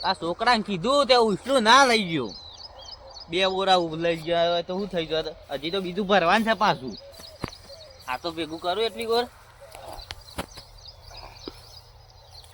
આ છોકરાને કીધું તે ઉછલું ના લઈ ગયો. 2 બોરા લઈ ગયા હોય તો શું થઈ ગયો? હજી તો બીજું ભરવાનું છે પાછું. આ તો ભેગું કરું એટલી વાર.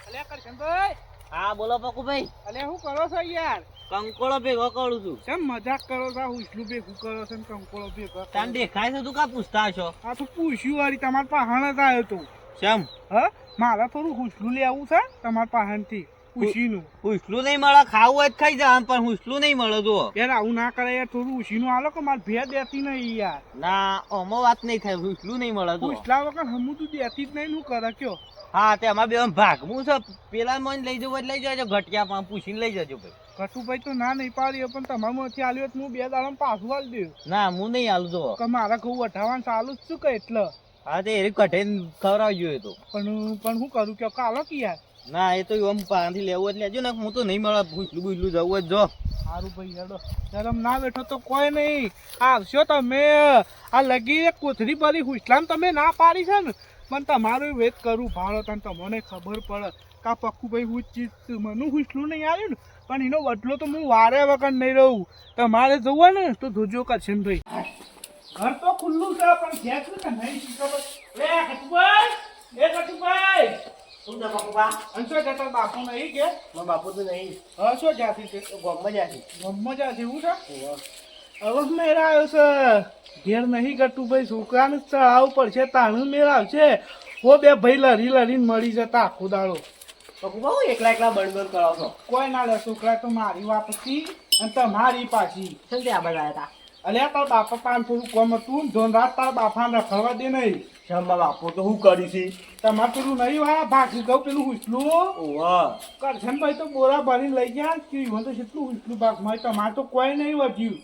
અલ્યા કરશનભાઈ. હા બોલો પકુભાઈ. અલ્યા શું કરો છો યાર? કંકોળો ભેગો કરું છું. કેમ મજાક કરો છો? ઉછલું ભેગું કરો છો ને કંકોળો ભેગો. તને દેખાય છે તું કા પૂછતા છો? આ તો પૂછ્યું વાળી તમારા પાહણ જ આવ્યો તું. કેમ? હા મારે થોડું ઉછલું લેવું છે તમારા પાહણથી ઉછીનું. ઉછલું નહીં મળે, ખાવું હોય તો ખાઈ જવાનું, પણ ઉછલું નહીં મળે. જો યાર આવું ના કરે યાર, થોડું ઉછીનું આલો કે મારે ભે દેતી નહીં યાર. ના ઓમો વાત નહીં થાય, ઉછલું નહીં મળે. જો ઉછલા વગર હમું તું દેતી જ નહીં. શું કરે કયો? હા તે અમારે બે ભાગવું છે. પેલા મને લઈ જવું લઈ જજો, ઘટિયા પણ પૂછીને લઈ જજો ભાઈ. કટુભાઈ તો ના નહીં પાડ્યો, પણ તમારામાંથી આલ્યો તો હું 2 દાડા પાછું આલી દઉં. ના હું નહીં આલું. જો કે મારા ઘઉં વઢાવાનું ચાલુ જ શું કે એટલે. હા તે એ કઢે ખવડાવજો. એ તો પણ શું કરું કે કાલો કે યાર. ના એ તો એમ પાણી લેવું એટલે લેજો ને. હું તો નહીં મળે, ભૂસલું ભૂસલું જવું જ. જો સારું ભાઈ હેડો. શરમ ના બેઠો તો કોઈ નહીં. આવશો તમે આ લગી કોથળી ભરી હુસલામ તમે ના પાડી છે ને, પણ તમારું વેત કરું ભાડો તને તમને ખબર પડે કા પક્કું ભાઈ હું ચીજ મને હુસલું નહીં આવ્યું ને, પણ એનો બદલો તો હું વારે વગર નહીં રહું. તમારે જવું ને તો જોજો કરશે ને ભાઈ. ઘર તો ખુલ્લું છે પણ ઘેર છે કે નહીં ખબર. એ કટુભાઈ, એ કટુભાઈ. શું છે બાપુબા? અંશો જતા બાપુ નહીં કે મારા બાપુ તો નહીં. હા શું જાતી છે? ગામમાં જાતી. ગમમાં જાતી એવું છે. હવે મેળા આવ્યો છે. ઘેર નહીં કરતું ભાઈ, છોકરાને ચડાવવું પડશે તાણું મેળા આવશે. હો બે ભાઈ લડી લડીને મળી જતા આખો દાડો. બાપુબા હું એકલા એકલા બંધ કરાવો છો? કોઈ ના લે, છોકરા તો મારી વાપસી અને તમારી પાછી. શું ત્યાં બધા હતા? અલ્યા તાર બાપા પાન થોડું કોમ હતું, ધોન રાત તાર બાપાને રખડવા દે નહીં. મારા બાપુ તો શું કરી છે? તમારે પેલું નહીં હા ભાગી ગયું પેલું હુસલું. ઓવા કરશનભાઈ તો બોરા ભરીને લઈ ગયા કે ઈવન તો કેટલું હુસલું ભાગમાં. તમારે તો કોઈ નહીં વધ્યું.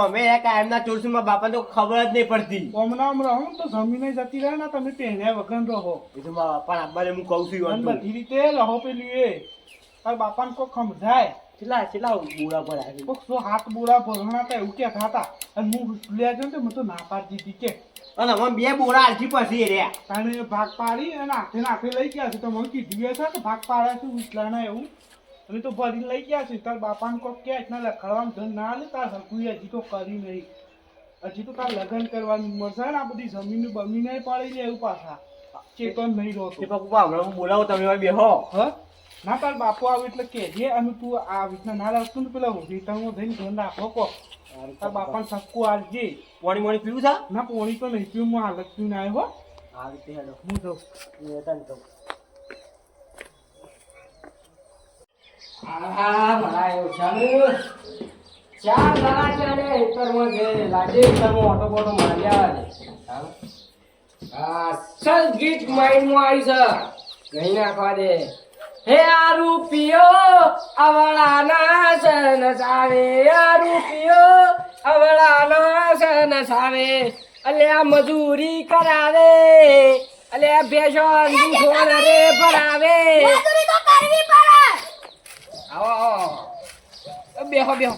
અમે કાયમના ચોરસી માં બાપા તો ખબર જ નહીં પડતી. હમણાં રહું તો જમીને જતી રહે ને, તમે પહેર્યા વગર રહો. એ તો મારા બાપા આબાને હું કહું છું. અને બધી રીતે રહો પેલું એ તાર બાપાને કોઈ સમજાય. કેટલા કેટલા બુરા પડ્યા છે? કોક 100 હાથ બોરા ભરણા હતા એવું કહેતા હતા. અને હું લે જો ને મેં તો ના પાડી દીધી કે. અને અમે 2 બોરા આલથી પછી રહ્યા. તાણે ભાગ પાડી અને હાથે લઈ ગયા છે. તો મને કીધું છે કે ભાગ પાડ્યા છે ઉછલાના એવું. અમે તો ભરીને લઈ ગયા છે. તાર બાપાને કોક કે ના લખડવાનું ધન ના લે. તાર હરકું હજી તો કરી નહીં. હજી તો તાર લગ્ન કરવાની ઉંમર છે ને, આ બધી જમીન બમી નહીં પડી ને એવું પાછા ચેતન નહીં રહતો. બાપુબા હમણાં હું બોલાવું, તમે બેહો. હા ના તાર બાપુ આવે એટલે કહેજે. અને તું આ રીતના ના રાખતું ને પેલા રીતમાં જઈને ધન રાખો કો. તાર બાપાને સક્કું આલજે. પાણી પાણી પીવું છે? ના પોણી તો નહીં પીવું, હું હાલત પીવું ના આવ્યો. આ રીતે હેડો હું જાઉં. તને કહું. હા ભરાયો ચાલુ. 4 દાડા ચાલે હેતરમાં છે. લાગે હેતરમાં ઓટો બોટો માર્યા છે. હા સલ ગીત માઇન્ડમાં આવી છે. નહીં નાખવા દે. હે આ રૂપિયો અવળાના સન સાવે. આ રૂપિયો અવળાના સન સાવે. અલ્યા મજૂરી કરાવે. અલ્યા ભેસો દુખોણ રે ભરાવે. મજૂરી તો કરવી પડે. આવો આવો બેહો બેહો બેહો.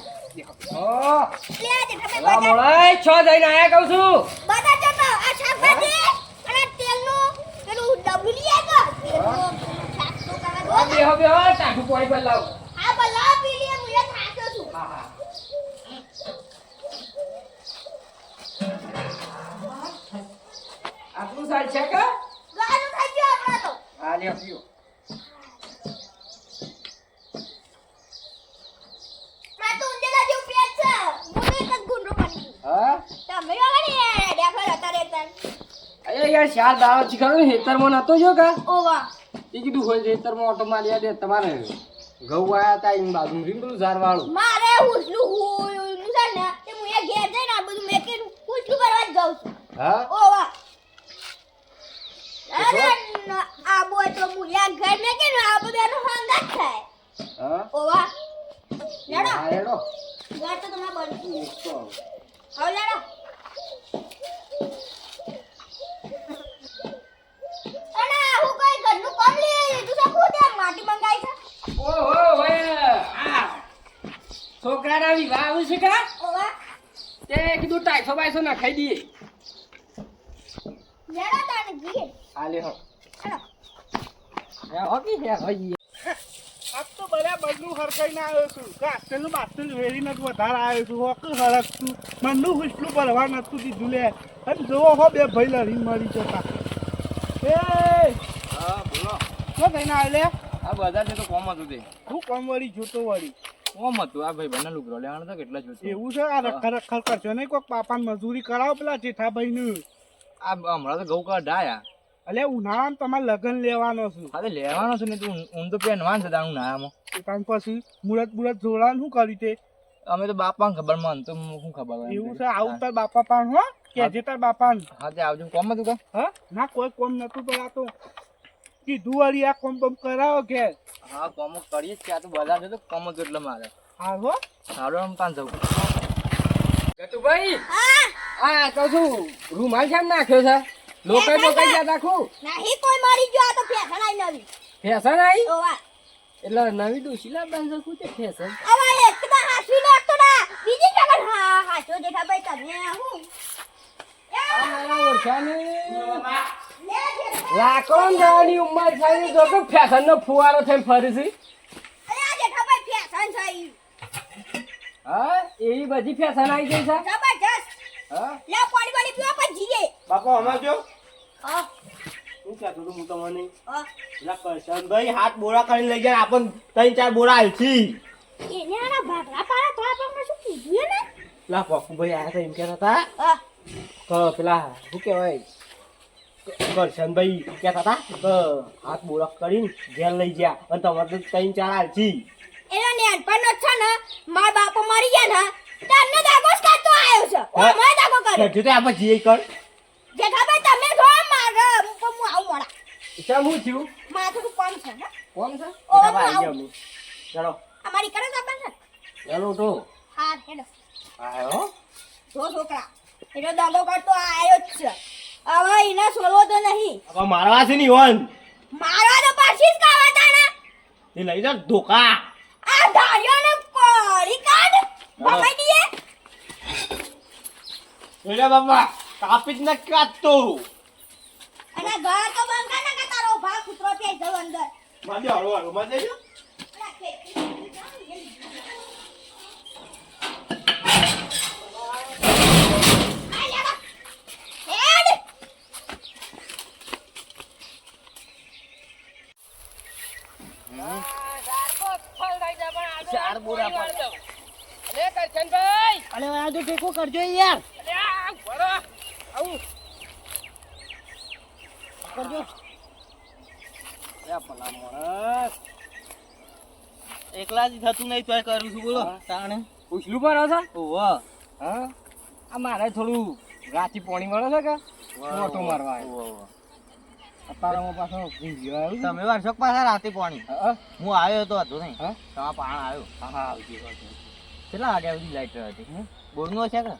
લે જેઠાભાઈ લા મોળાઈ છો જઈને આયા કહું છું. બધા જતો આ શાકભાજી અને તેલનું પેલું ડબલું લઈ આવ્યો. શાક તો કરવા દો. બેહો બેહો ટાઢું પાણી પર લાવ. આ બલા પી લે, હું એ થાક્યો છું. હા હા આટલું સાલ છે કે? ગાનું થઈ ગયો આપણા તો. હા લ્યો પીઓ. આ તો ઊંધેલા જેવું પેટ છે. હું એક જ ગુંડો પડી ગયો. હા તમે વળી ડેફર હતા રેતન. અરે યાર 4 દાડા થી ખરો હેતરમાં નતો જો કા? ઓવા એ કીધું હોય હેતરમાં ઓટો માર્યા દે. તમારે ઘઉં આયા તા એમ બાજુ રીંગણું ઝારવાળું. મારે હુસલું હું છે ને તે હું એ ઘેર જઈને આ બધું મેં કે હુસલું કરવા જ જાઉં છું. હા ઓવા અરે આ બોય તો મુયા ઘર મેં કે આ બધાનો હંગાત થાય. હા ઓવા લેડો હા હેડો. ઘર તો તમારે બની તો આવ લેડો. અને હું કોઈ ઘરનું કામ લઈ લીધું છે. ખુદ એક માટી મંગાઈ છે. ઓહો ઓય આ છોકરાના વિવાહ આવે છે કા? ઓવા તે કીધું ટાઈફો બાઈસો ના ખાઈ દઈએ. લેડો તાને ગીર હાલે હો હેડો. હે હોકી હે ભાઈ. આજ તો બધું હરકાઈને આવ્યો છું કાસ્ટેલ બાસ્ટેલ વેરીને જ વધારે આવ્યો છું હોક હરકતું મનનું હુસલું ભરવા નતું દીધું લે અને જોવો હો બે ભાઈ લડીને મરી જતા એ હા બોલો શું થઈને આવે લે આ બજાર છે તો કોમ હતું તે હું કોમ વળી જોતો વળી કોમ હતું આ ભાઈ બંને લુગડો લેવાનો તો કેટલા જોતો એવું છે આ રખા રખા કરશો નહીં કોઈક પાપાને મજૂરી કરાવો પેલા જેઠાભાઈનું આ હમણાં તો ઘઉં કઢાયા અલે ઉનાળામાં તમારે લગ્ન લેવાનો છું હા લેવાનો છે ને તું ઊન તો પહેરવાનું છે તારું નાયામાં ત્યાર પછી મુરત જોડાનું શું કર્યું તે અમે તો બાપાને ખબર મન તો શું ખબર હોય એવું છે આવું તાર બાપા પાન હો કે જે તાર બાપાન હા તે આવજો કોમ હતું કા હા ના કોઈ કોમ નતું પણ આ તો કીધું વળી આ કોમ બમ કરાવો કે હા કોમ કરીએ જ કે આ તો બજાર છે તો કોમ હતું એટલે મારે હા હો સારું આમ તાન જવું ગટુભાઈ હા આ તો શું રૂમાલ કેમ નાખ્યો છે લોકાઈ ગયા રાખું નહીં કોઈ મરી ગયો આ તો ફેશન આઈ નવી ફેશન આવી ઓવા એટલે નવી ડોશીલા બાંધો કું તે ફેશન હવે એક તો હાસી લાગતો ના બીજી જગત હા હાચો જેઠાભાઈ તમે હું આ મારા ઓળખાને લે જેઠાભાઈ લાકડો જવાની ઉંમર થાય જો તો ફેશન નો ફુવારો થઈને ફરે છે અરે આ જેઠાભાઈ ફેશન છે ઈ હા એવી બધી ફેશન આવી ગઈ છે જબરજસ્ત હા લે પાણી વાળી પીવા પછી જીએ બાપા અમાર જો હા શું કહેતો તું હું તમને હા લા કરશનભાઈ હાથ બોરા કરીને લઈ જાય આપણ 3-4 બોરા આલછી એને આના ભાગલા પાડા તો આપણે શું કીધું ને લા પપ્પુભાઈ આયા હતા એમ કહેતા હતા હા તો પેલા શું કહેવાય કરશનભાઈ કહેતા હતા કે હાથ બોરા કરીને જેલ લઈ ગયા અને તમારે તો 3-4 આલછી એનો નેનપણનો છે ને મારા બાપો મરી ગયા ને તને દાગો કાઢતો આવ્યો છે ઓ હા. મેં દાગો કર્યો કહેજો તો આપણે જીએ કર જેઠાભાઈ તમે જો મારે હું આવું મોડા કેમ હું થયું માથું કોમ છે ને કોણ છે ઓ હું આવી ગયા આવું અમે ચાલો અમારી કરે સાબન છે ચાલો તો હા હેડો આયો જો છોકરા એનો દાગો કાઢતો આવ્યો જ છે હવે એને છોડવો તો નહીં હવે મારવા છે નહીં હોન મારવા તો પાછી જ કાવાતા ને એ લઈ જા ધોકા આ ધાર્યોને કોળી કાઢ ભમાઈ દીએ એલા બાપા કાપી જ ન કાટતો અને ઘર તો બંધ કર ને કે તારો ભાગ કૂતરો પે જવ અંદર માજે હળો હળો માજે જો અલા, ખેતી ચાર બોરા પડે અલે કરશનભાઈ અરે આ તો ટેકો કરજો યાર અલે આ ભરો આવું કરજો એ ભલા માણસ એકલા જ થતું નહીં તોય કરું છું બોલો હા. તાણે ઉછલું ભરો છો ઓહો હા આ મારે થોડું રાતી પાણી મળે છે કે મોટો મારવા આવ્યો ઓહો. અત્યારમાં પાછો ભૂંગ્યો આવ્યો છે. તમે વર્ષો પાછા રાતે પાણી હા હું આવ્યો તો હતો નહીં હા તમારા પાણ આવ્યો હા આવજી આવજી કેટલા વાગ્યા સુધી લાઈટ હતી બોરનો છે કે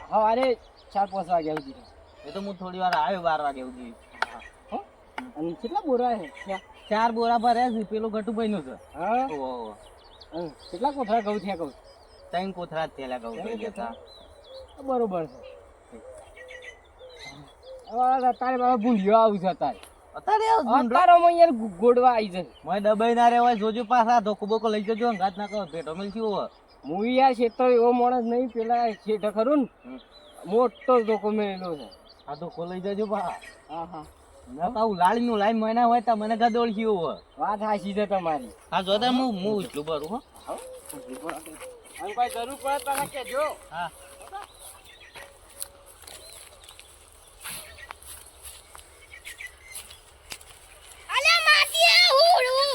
સવારે 4-5 વાગ્યા સુધી એ તો હું થોડી વાર આવ્યો 12 વાગ્યા સુધી અને કેટલા બોરા છે 4 બોરા ભર્યા છે પેલો ગટુભાઈ નું છે હા ઓહો કેટલા કોથળા ઘઉં થયા કહું 3 કોથળા જ થયેલા કહું થઈ ગયા હતા. બરોબર છે હવે તારે બાબા ભૂંડિયો આવું છે અત્યારે અત્યારે આવો ઝુંડો. અત્યારમાં યાર ગોડવા આવી છે મોય દબાઈ ના રેવાય જોજો પાછા ધોકો બોકો લઈ જજો અંગાત ના કરો પેટો મેલ થયો હોય. હું યાર ક્ષેત્ર એવો માણસ નહીં પેલા શેઠ ખરું ને મોટો ધોકો મેળેલો છે આ ધોકો લઈ જજો પાછા હા હા ના તો આવું લાળી નું લાઈન મહિના હોય તો મને ગદોળ થયો હોય. વાત હાચી છે તમારી હા જો તો હું એટલું ભરું હો અને કોઈ જરૂર પડે તો કહેજો હા અલે માટી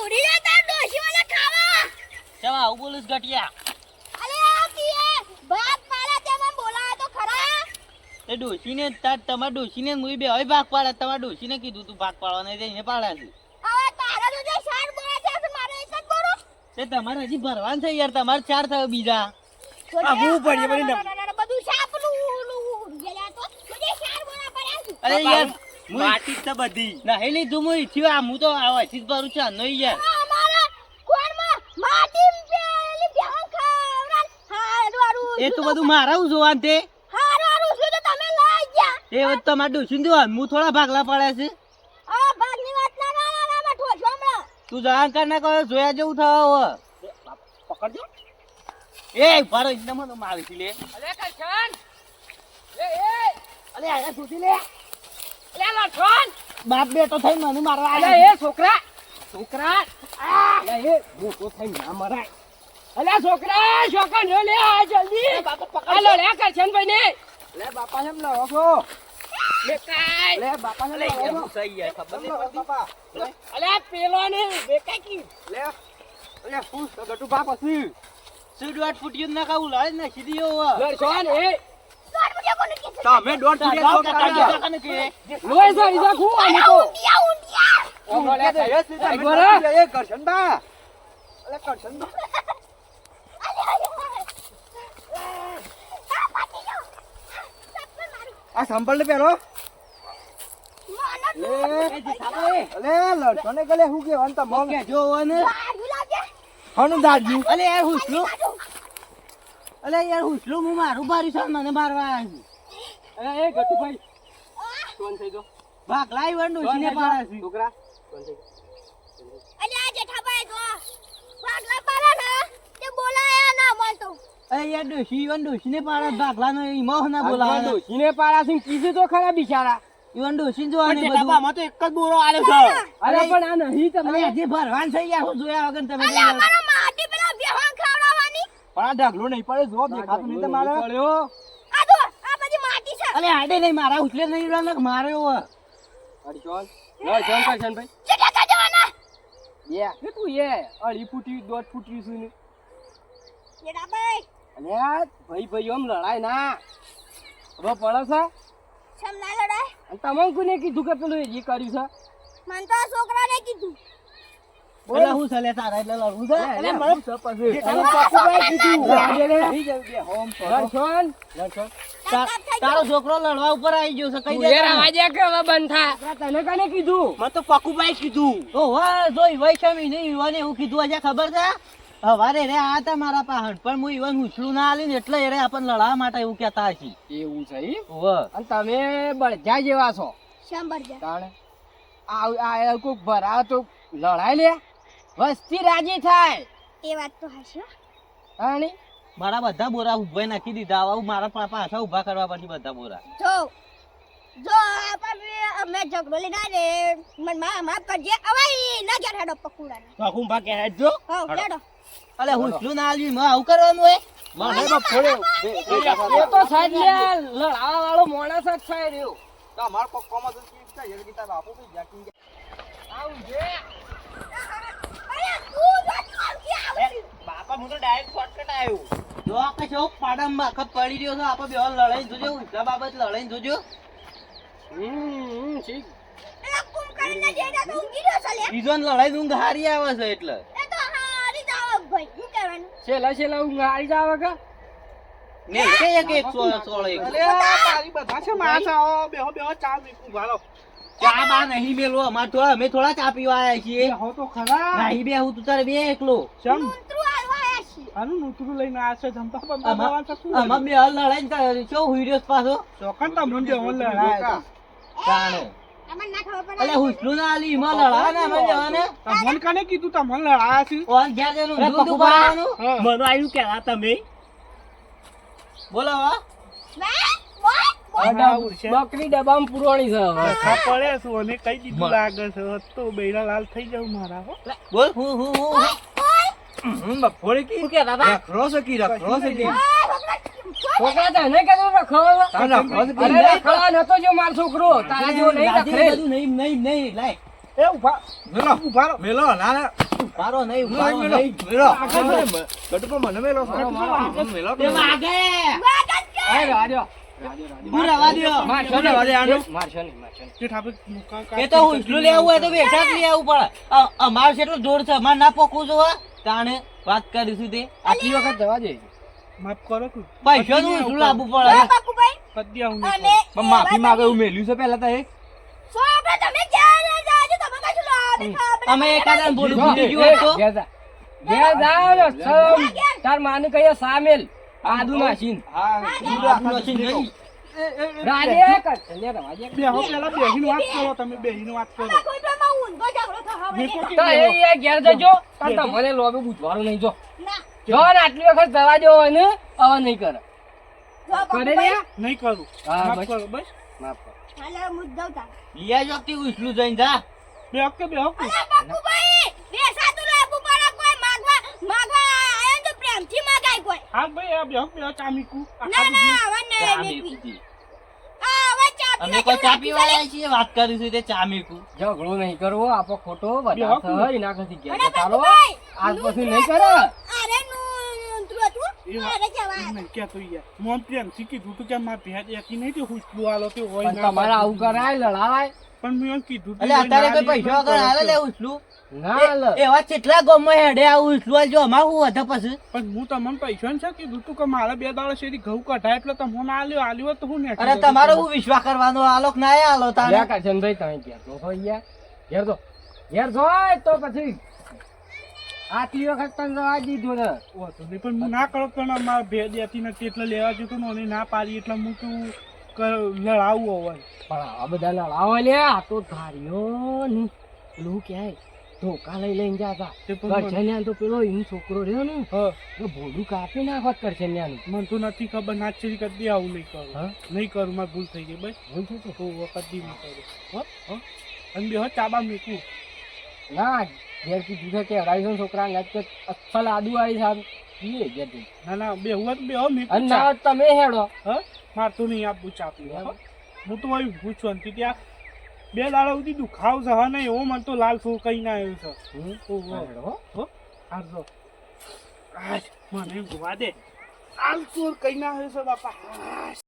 ઉડી જતા ડોશી વાલા ખાવા ચવા આવું બોલું ગટિયા અલે આ કીએ ભાગ પાડા તેમાં બોલાય તો ખરા એ ડોશીને તમારા ડોશીને મુઈ બે હવે ભાગ પાડે તમારા ડોશીને કીધું તું ભાગ પાડવા નહીં એને પાડ્યા છે હવે તારા તો જે શાર બોલા છે મારે એક જ બોલું તે તમારે હજી ભરવાનું છે યાર તમારે 4 થયો બીજા આવું પડીએ બની બધું સાપનું ગેલા તો બધે શાર બોલા પડ્યા છે અરે યાર માટી તો બધી નહીં લીધું હું ઈચ્છ્યું આ હું તો આવાથી જ ભરું છું નહીં યાર અમારા કોણમાં માટી પેલી બેહન ખાવરાન હારવારું એ તો બધું મારા જોવાનું તે હારવારું શું તો તમે લઈ ગયા એ વખત તમારે ડોશીને જોવાનું હું થોડા ભાગલા પડ્યા છે આ ભાગની વાત ના ના ના ઠોસો હમણાં તું જાણ કર ના કહો જોયા જેવું થાવ પકડજો. એ ભારો એકદમ તો મારી થી લે અલે કરશન અલે આયા સુધી લે અલે લઠણ બાપ બેટો થઈ મને મારવા અલે આવ્યા એ છોકરા અલે એ મોટો થઈ ના મરાય અલે છોકરા છોકરા નો લે આ જલ્દી અલે લે કરશન ભાઈ ને લે બાપા એમ લડો છો લે કાઈ લે બાપા ને લડો છો સહી યાર ખબર નહીં પડતી બાપા. અલે પેલો ને બેકાઈ કી લે. અલે પૂછ તો ગટુ બાપ હતી. સુડવાટ ફૂટ્યું ના ખાવું લડે ને સીધી લડશન એ દોડ મુજે કોને કે છે તમે દોઢ ફૂટિયા છોકરા કાઢ્યા. લોય સો ઈજા ખુ આને તો ઊંડિયા ઊંડિયા ઓ બોલે એ સીધા એક વાર એ કરશન બા. અલે કરશન બા. આ સંભળ ને પેલો. અલે લડતો ને ગલે હું કેવાનું તો મોંઘે જો ને હણું દાડ્યું. અલે યાર હુસલું અલે યાર હુસલું હું મારું બારી છે મને મારવા આવ્યું અલે એ ગટુભાઈ કોણ થઈ જો ભાગ લાઈ વંડુ સીને પાડા છે છોકરા કોણ થઈ અલે આ જેઠાભાઈ જો વાગલા પાલા ના તે બોલાયા ના બોલતો અરે યાર ડોશી વંડુ સીને પાડા ભાગલા નો ઈ મોહ ના બોલાવા ડોશીને પાડાથી કીધું તો ખરા બિચારા ઈવન ડોશી જોવાને બધું ડબ્બામાં તો એક જ બોરો આલ્યો છે. અરે પણ આ નહીં અરે તમે હજી ભરવાન થઈ ગયા હું જોયા વગર તમે અલે અમારા માટી પેલા બેહાન ખાવડાવવાની પણ આ ઢગલો નહીં પડે જો દેખાતું નહીં તમારે. પડ્યો આ જો આ બધી માટી છે અલે આડે નહીં મારા ઉછલે નહીં રહ્યો ને માર્યો અડી ચોલ લો જોન કરશન ભાઈ જેઠા કા જવાના યે કે તું યે અડી ફૂટી દોઢ ફૂટી સુને જેઠાભાઈ અલે આ ભાઈ ભાઈ આમ લડાય ના હવે પડે છે સમ ના લડાય અને તમને કોને કીધું કે પેલું એ કર્યું છે મન તો આ છોકરાને કીધું એટલે હું ચાલે તારા એટલે લડવું છે અલે મને પછી અરે પાકુભાઈ કીધું આજે રે થઈ જાય બે હોમ તો. લડશન તારો છોકરો લડવા ઉપર આવી ગયો છે કઈ તું એ રાવાજે કે હવે બંધ થા તને કને કીધું મને તો પકુભાઈ કીધું. ઓ વાહ જોઈ વૈષમી નહીં ઈવાને એવું કીધું આજે ખબર છે હવારે રે આ હતા મારા પાહણ પણ હું ઈવન ઉછળું ના આલી ને એટલે એ રે આપણને લડવા માટે એવું કહેતા હશે એવું છે ઈ? ઓવે અને તમે બળજા જેવા છો શંબર જા તાણે આ કોક ભરાવ તો લડાઈ લે વસ્તી રાજી થાય એ વાત તો હશે તાણી મારા બધા બોરા ઉભા નાખી દીધા આવું મારા પાછા ઉભા કરવા પડશે બધા બોરા જો જો આપણે અમે ઝઘડો લઈને આરે મન માફ કરજે અવાઈ ના ગયા હેડો પકુડાના પકુંભા કે હેડજો. હા હેડો અલે હુસલું ના આલી માં આવું કરવાનું હે મને તો ફોડ્યો. એ તો સાહેબ લડાવા વાળો માણસ જ છે રહ્યો તમાર પક્કોમાં તો ચીજ છે યાર ગીતા બાપુ તો જાકી આવું છે અરે તું વાત કે આવે બાપા હું તો ડાયરેક્ટ શોર્ટકટ આવ્યો જો આપણે જો પાડમ માખત પડી રહ્યો છે આપણે બે લડાઈ જોજો ઉઠલા બાબત લડાઈ જોજો ઠીક એ કુમ કરીને જેડા તો ઊંઘી રહ્યો છે લે બીજોન લડાઈ ઊંઘ હારી આવે છે એટલે એ તો હારી જાવ ભાઈ શું કહેવાનું છેલ્લા ઊંઘ આવી જાવ કે ને કે એક 116 એક અલે આ તારી બધા છે માસા બેહો બેહો ચા મીકું ભાલો. ચા બા નહીં મેલો અમાર તો અમે થોડા ચા પીવા આયા છીએ બેહો તો ખરા. નહીં બે હું તું તારે બે એકલો ચમ ઉતરું હાલવા આયા છે આનું નૂતરું લઈને આ છે જમતા બમતા અમાર તો શું અમાર બે હાલ લડાઈ ચો હુઈડ્યો પાછો ચોકન તમને બેહો લડાય. તાણે અમને ના ખબર પડે અલે હુસલું ના આલી માં લડા ને અમે જવાને તમને કને કીધું તમને લડાયા છે? ઓન ગયા જેનું દૂધ ઉપાડવાનું હા. મને આવ્યું કેલા તમે બોલો હો બકરી ડબ્બામાં પુરોણી છે હવે. ખા પડે છે અને કઈ દીધું લાગે છે તો બેડા લાલ થઈ જાવ મારા હો. બોલ હું બફોડે કી કે દાદા રખરો છે કી રખરો છે કી છોકરા તને કીધું રખડવા? રખરો છે કી. અરે રખડવા નતો જો મારો છોકરો તારા જેવો નહીં રખડે. બધું નહીં લાય એ ઉભા મેલો ઉભા રહો. મેલો ના ના પારો નહીં મેલો ઉપાડો મેલો નહીં મેલો ગટકો મને મેલો મેલો તે વાગે અરે રાજો હું રવા દ્યો મારશો કોને વાગે આનું? મારશો નહીં. જે ઠાપે મુકા એ તો હુસલું લેવું હોય તો બેઠા જ લઈ આવવું પડે અમાર કેટલું જોર છે અમાર ના પોકવું જો તાણે વાત કરીશું તે આટલી વખત જવા દે માફ કરો તું પૈસા નું હુસલું લાવવું પડે બાપુભાઈ કદી આવું અને નહીં. પણ માફી માંગે એવું મેલ્યું છે પહેલા તો એ સો આપણે તમે ક્યાં જાજો તમે કશું લાવે ખબર અમે એકાદા બોલું ભૂલી ગયું હોત તો ઘેર જા. ઘેર જાઓ ને, સમ. તાર માને કહીએ સામેલ આદુ નાખીને. આપણું નથી નહીં. રાજે કર. લે રવા દે. બેહો પેલા બેહીને વાત કરો તમે બેહીને વાત કરો કોઈ પણ ઊંધો ઝઘડો થવા મેકો કે તો એ ઘેર જજો પણ તમારે લોબે પૂછવાનું નહીં જો ના જો ને આટલી વખત જવા દેવો હોય ને હવે નહીં કરે જો કરે પપ્પુભાઈ રે નહીં કરું હા, માફ બસ. કરો બસ માફ કર હાલે હું જ જાઉં તાર લિયા જો તી ઉછલું જઈને જા બે હક બે હક અલા પપ્પુભાઈ બેસાતું લાગુ પડે કોઈ માગવા આયા તો પ્રેમથી માગાય કોઈ હા ભાઈ આ બે હક બે ચામીકુ ના ના હવે ચા નહીં મેકું મેકવી તી. આ હવે ચા અમે કોઈ ચા પીવા આવ્યા છીએ વાત કરીશું તે ચા મેકું ઝઘડો નહીં કરવો આપો ખોટો બે બધા હક થાય એના કરતી ઘેર અરે ચાલો પપ્પુભાઈ આજ પછી નહીં કરે અરે નું તું અરે જવા નહીં ક્યાં તો યાર મોન પ્રેમ કીધું તું કે માર ભેટ એકી નહીં તે હુસલું આલો તે હોય પણ તમારે આવું કરાય લડાવાય પણ મેં એમ કીધું તું એટલે ભાઈ અત્યારે ના કોઈ પૈસા લે, વગર હાલે કરો લે છો. ઉછલું ના લે એવા કેટલા ગામમાં હેડે આ ઉછલું આલજો અમાર હું હતા પછી પણ હું તમને પૈસા ને કીધું તું કે મારે 2 દાડા શેરી ઘઉં કઢાય એટલે તમને આલ્યો તો હું ને અરે તમારો હું વિશ્વાસ કરવાનો આલોક ના આલો તારે લ્યા કાચનભાઈ તમે ઘેર તો હોય યાર ઘેર તો ઘેર જોય તો પછી આટલી વખત તને જવા દીધું ને વાંધો નહીં, પણ હું ના કરો પણ મારે ભેટ દેતી નથી એટલે લેવા જતો ને એને ના પાડી એટલે હું તું લડાવું હોય પણ આ બધા લડાવો લે આ તો ધાર્યો ને પેલું ક્યાંય ધોકા લઈને જાતા તે પણ મને- કરછન્યાન તો પેલો એનો છોકરો રહ્યો ને હા એ ભોડું કાપી નાખત કરછન્યાનું મને તો નથી ખબર નાચરી કદી આવું નહીં કરું હા નહીં કરું મારે ભૂલ થઈ ગઈ બસ ભૂલ થશે તો વખત નહીં કરું હો હો અને બે હો ચાબા મેકું ના ઘેર કીધું છે કે અઢાઈસો છોકરા ને કે અસલ આદુ વાળી સાહેબ પીએ ઘેર જઈને. ના ના બે હુआ બે હો મેકું અને ના તમે હેડો હા માર તો નહીં આપવું ચા પીવા હો. હું તો અહીં પૂછવાનું હતી ત્યાં 2 દાડા સુધી દુખાવ છે હા નહીં એવો મને તો લાલ ફૂલ કઈ ના આવ્યું છે હમ, ઓહો. હા, હેડો હો. હો હારજો આજ મને એમ જોવા દે લાલ ફૂલ કઈ ના આવ્યું છે બાપા આજ.